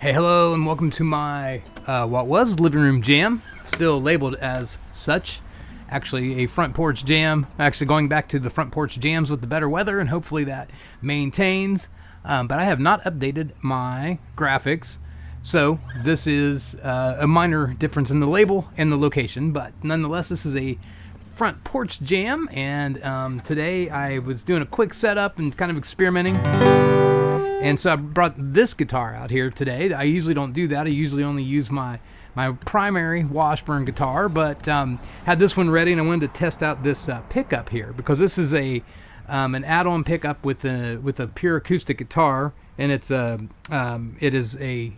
Hey, hello, and welcome to my what was living room jam, still labeled as such. Actually, a front porch jam. Actually, going back to the front porch jams with the better weather, and hopefully that maintains. But I have not updated my graphics, so this is a minor difference in the label and the location. But nonetheless, this is a front porch jam, and today I was doing a quick setup and kind of experimenting. And so I brought this guitar out here today. I usually don't do that. I usually only use my primary Washburn guitar, but had this one ready, and I wanted to test out this pickup here because this is an add-on pickup with a pure acoustic guitar, and it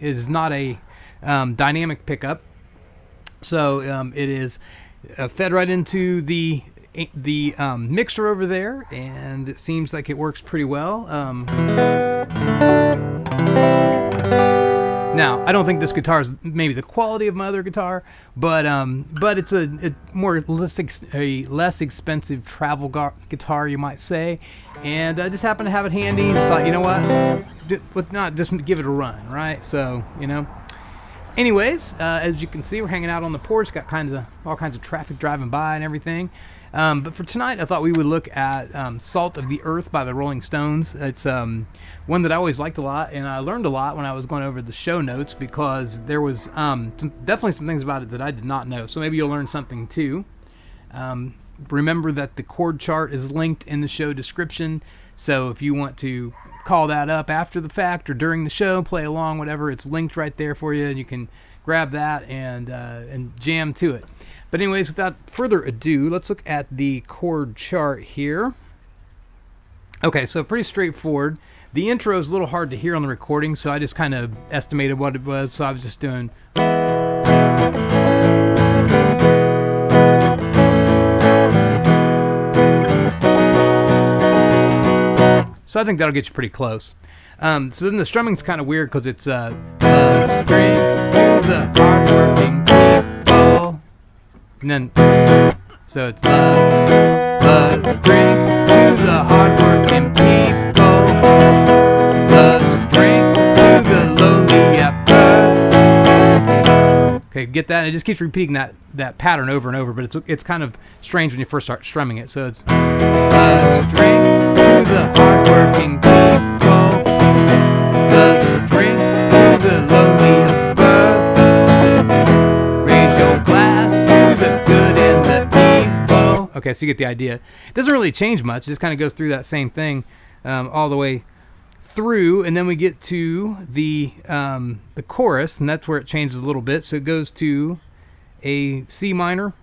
is not a dynamic pickup. So it is fed right into the mixer over there, and it seems like it works pretty well. Now, I don't think this guitar is maybe the quality of my other guitar, but it's a less expensive travel guitar, you might say, and I just happened to have it handy and thought, you know what, not just give it a run, right? So, anyways, as you can see, we're hanging out on the porch, got all kinds of traffic driving by and everything. But for tonight, I thought we would look at Salt of the Earth by the Rolling Stones. It's one that I always liked a lot, and I learned a lot when I was going over the show notes because there was definitely some things about it that I did not know. So maybe you'll learn something too. Remember that the chord chart is linked in the show description. So if you want to call that up after the fact or during the show, play along, whatever, it's linked right there for you, and you can grab that and jam to it. But anyways, without further ado, let's look at the chord chart here. Okay, so pretty straightforward. The intro is a little hard to hear on the recording, so I just kind of estimated what it was, so I was just doing... So I think that'll get you pretty close. So then the strumming's kind of weird because it's let's drink to the hardworking people. And then, so it's let's drink to the hardworking people. Let's drink to the lonely at birth. Okay, get that? It just keeps repeating that pattern over and over, but it's kind of strange when you first start strumming it. So it's let's drink to the hardworking people. Let's drink to the lonely at birth. Raise your glass to the good and the evil. Okay, so you get the idea. It doesn't really change much. It just kind of goes through that same thing all the way through, and then we get to the chorus, and that's where it changes a little bit. So it goes to a C minor,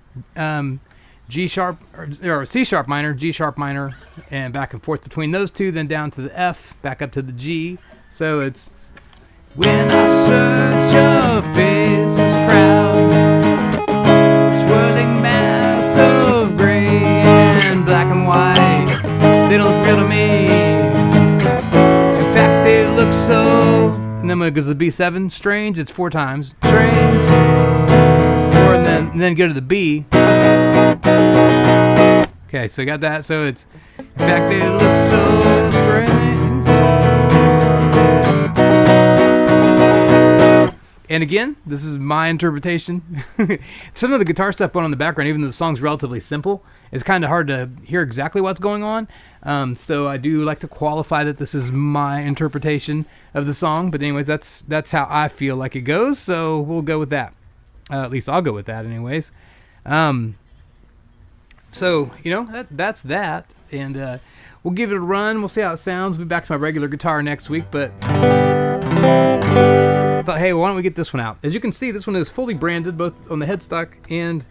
G sharp, or C sharp minor, G sharp minor, and back and forth between those two, then down to the F, back up to the G. So it's when I search your face, this crowd, swirling mass of gray and black and white, they don't look real to me. In fact, they look so. And then when it goes to the B7, strange. It's 4 times strange. Or and then go to the B. Okay, so you got that. So it's, in fact, they look so strange. And again, this is my interpretation. Some of the guitar stuff going on in the background, even though the song's relatively simple, it's kind of hard to hear exactly what's going on. So I do like to qualify that this is my interpretation of the song. But anyways, that's how I feel like it goes. So we'll go with that. At least I'll go with that anyways. So, that's that. And we'll give it a run. We'll see how it sounds. We'll be back to my regular guitar next week. But I thought, hey, why don't we get this one out? As you can see, this one is fully branded, both on the headstock and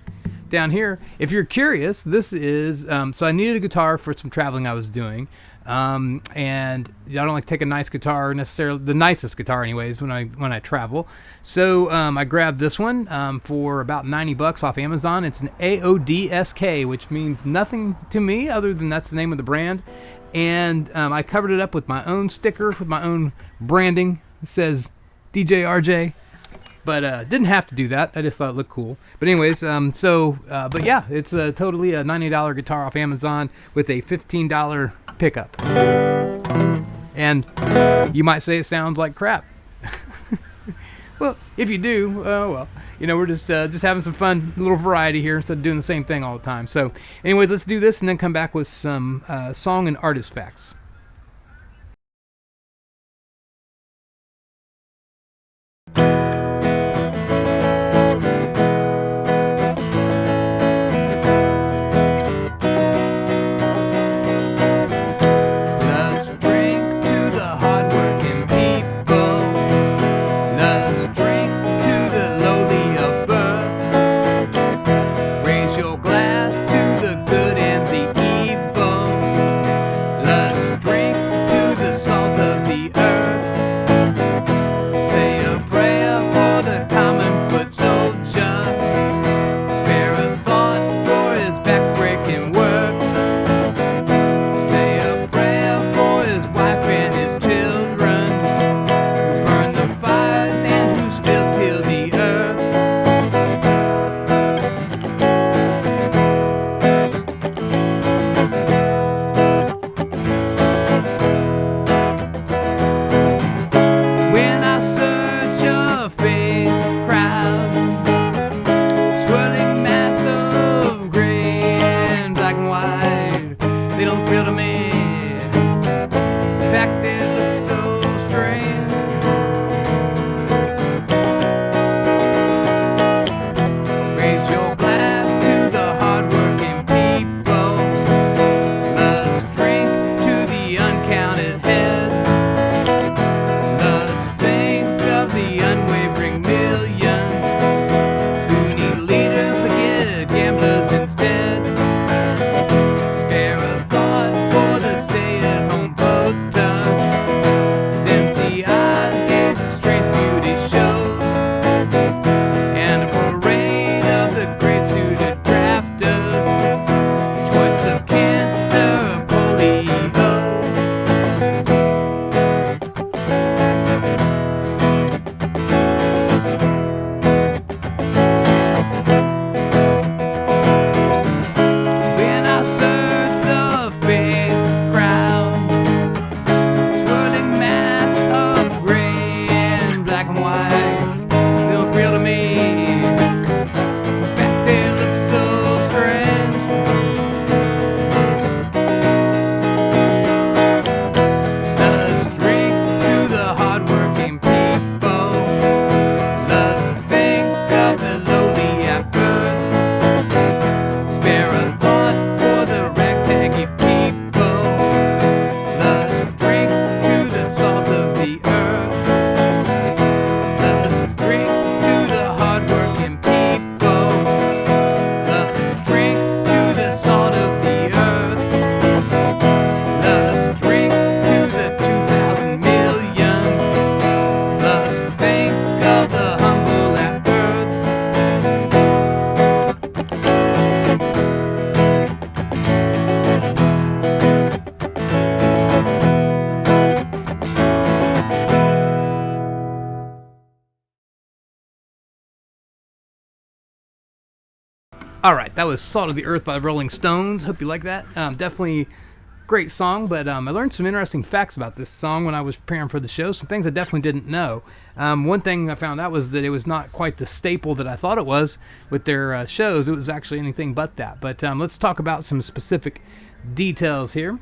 down here. If you're curious, this is, so I needed a guitar for some traveling I was doing. And I don't like to take a nice guitar, necessarily the nicest guitar anyways, when I travel. So I grabbed this one for about $90 off Amazon. It's an AODSK, which means nothing to me other than that's the name of the brand. And I covered it up with my own sticker, with my own branding. It says DJ RJ. But didn't have to do that. I just thought it looked cool. But anyways, but yeah, it's totally a $90 guitar off Amazon with a $15 pickup. And you might say it sounds like crap. Well, if you do, well, we're just having some fun, a little variety here instead of doing the same thing all the time. So, anyways, let's do this and then come back with some song and artist facts. All right, that was "Salt of the Earth" by the Rolling Stones. Hope you like that. Definitely great song, but I learned some interesting facts about this song when I was preparing for the show. Some things I definitely didn't know. One thing I found out was that it was not quite the staple that I thought it was with their shows. It was actually anything but that. But let's talk about some specific details here.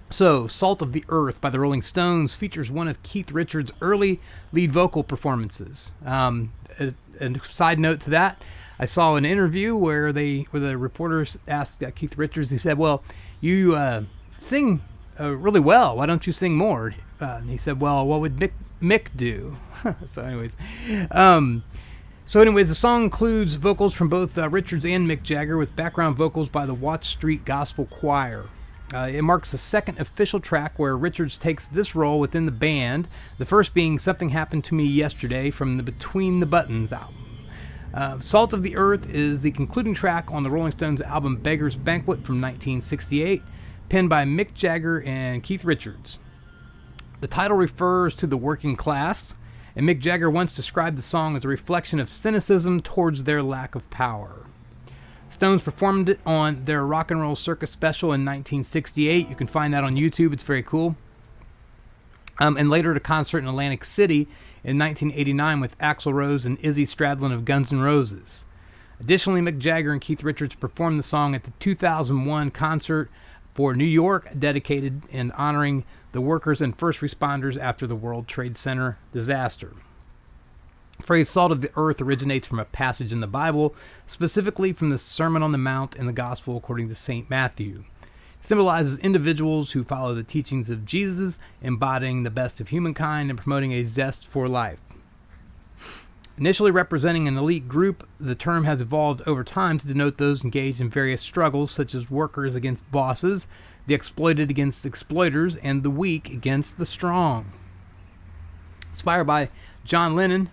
So, "Salt of the Earth" by the Rolling Stones features one of Keith Richards' early lead vocal performances. A side note to that, I saw an interview where the reporters asked Keith Richards. He said, "Well, you sing really well. Why don't you sing more?" And he said, "Well, what would Mick do?" So, anyways, the song includes vocals from both Richards and Mick Jagger, with background vocals by the Watts Street Gospel Choir. It marks the second official track where Richards takes this role within the band, the first being "Something Happened to Me Yesterday" from the Between the Buttons album. "Salt of the Earth" is the concluding track on the Rolling Stones album "Beggar's Banquet" from 1968, penned by Mick Jagger and Keith Richards. The title refers to the working class, and Mick Jagger once described the song as a reflection of cynicism towards their lack of power. Stones performed it on their Rock and Roll Circus special in 1968. You can find that on YouTube. It's very cool. And later at a concert in Atlantic City in 1989 with Axl Rose and Izzy Stradlin of Guns N' Roses. Additionally, Mick Jagger and Keith Richards performed the song at the 2001 concert for New York, dedicated and honoring the workers and first responders after the World Trade Center disaster. The phrase "salt of the earth" originates from a passage in the Bible, specifically from the Sermon on the Mount in the Gospel according to St. Matthew. It symbolizes individuals who follow the teachings of Jesus, embodying the best of humankind and promoting a zest for life. Initially representing an elite group, the term has evolved over time to denote those engaged in various struggles, such as workers against bosses, the exploited against exploiters, and the weak against the strong. Inspired by John Lennon,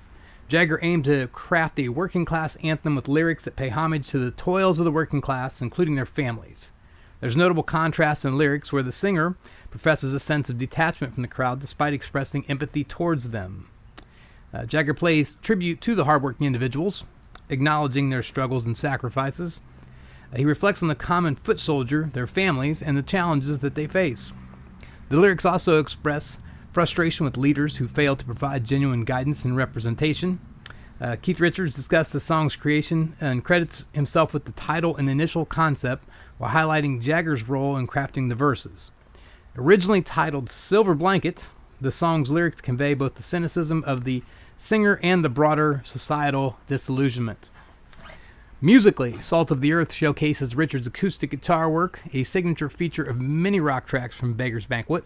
Jagger aimed to craft a working-class anthem with lyrics that pay homage to the toils of the working class, including their families. There's notable contrast in lyrics where the singer professes a sense of detachment from the crowd despite expressing empathy towards them. Jagger plays tribute to the hardworking individuals, acknowledging their struggles and sacrifices. He reflects on the common foot soldier, their families, and the challenges that they face. The lyrics also express frustration with leaders who fail to provide genuine guidance and representation. Keith Richards discussed the song's creation and credits himself with the title and initial concept while highlighting Jagger's role in crafting the verses. Originally titled Silver Blanket, the song's lyrics convey both the cynicism of the singer and the broader societal disillusionment. Musically, Salt of the Earth showcases Richards' acoustic guitar work, a signature feature of many rock tracks from Beggar's Banquet.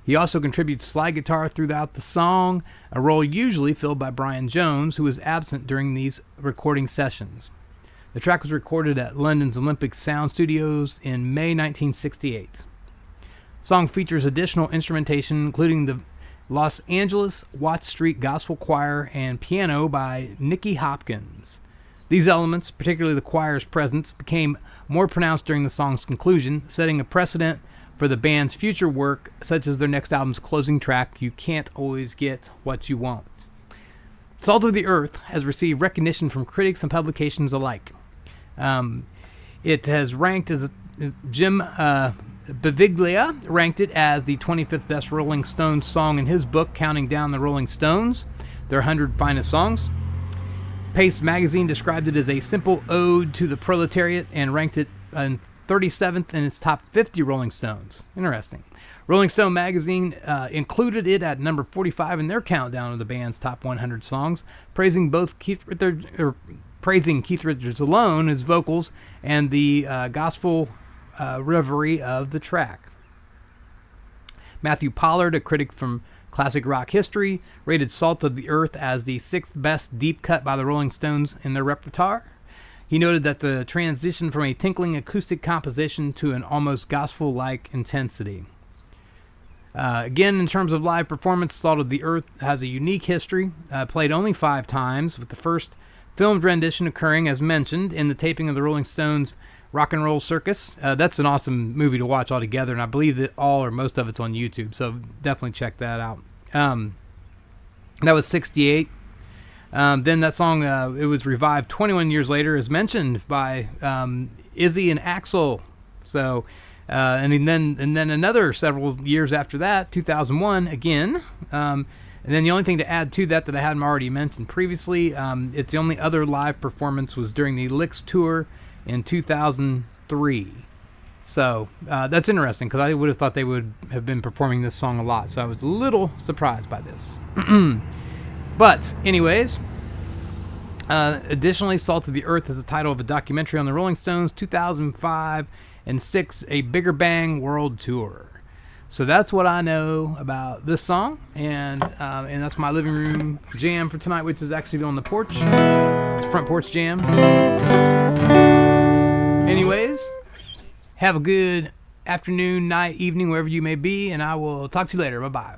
He also contributes slide guitar throughout the song, a role usually filled by Brian Jones, who was absent during these recording sessions. The track was recorded at London's Olympic Sound Studios in May 1968. The song features additional instrumentation, including the Los Angeles Watts Street Gospel Choir and piano by Nicky Hopkins. These elements, particularly the choir's presence, became more pronounced during the song's conclusion, setting a precedent for the band's future work, such as their next album's closing track, You Can't Always Get What You Want. Salt of the Earth has received recognition from critics and publications alike. It has ranked as Jim Beviglia ranked it as the 25th best Rolling Stones song in his book, Counting Down the Rolling Stones, their 100 finest songs. Paste magazine described it as a simple ode to the proletariat and ranked it 37th in its top 50 Rolling Stones. Interesting. Rolling Stone magazine included it at number 45 in their countdown of the band's top 100 songs, praising Keith Richards alone, his vocals, and the gospel reverie of the track. Matthew Pollard, a critic from Classic Rock History, rated Salt of the Earth as the 6th best deep cut by the Rolling Stones in their repertoire. He noted that the transition from a tinkling acoustic composition to an almost gospel-like intensity. Again, in terms of live performance, Salt of the Earth has a unique history, played only 5 times, with the first filmed rendition occurring, as mentioned, in the taping of the Rolling Stones' Rock and Roll Circus. That's an awesome movie to watch altogether, and I believe that all or most of it's on YouTube, so definitely check that out. That was 68. Then that song, it was revived 21 years later, as mentioned by Izzy and Axl. So, and then another several years after that, 2001 again. And then the only thing to add to that I hadn't already mentioned previously, it's the only other live performance was during the Licks tour in 2003. So that's interesting because I would have thought they would have been performing this song a lot. So I was a little surprised by this. But anyways, additionally, Salt of the Earth is the title of a documentary on the Rolling Stones' 2005 and 6 A Bigger Bang World Tour. So that's what I know about this song, and that's my living room jam for tonight, which is actually on the porch. It's front porch jam. Anyways, have a good afternoon, night, evening, wherever you may be, and I will talk to you later. Bye-bye.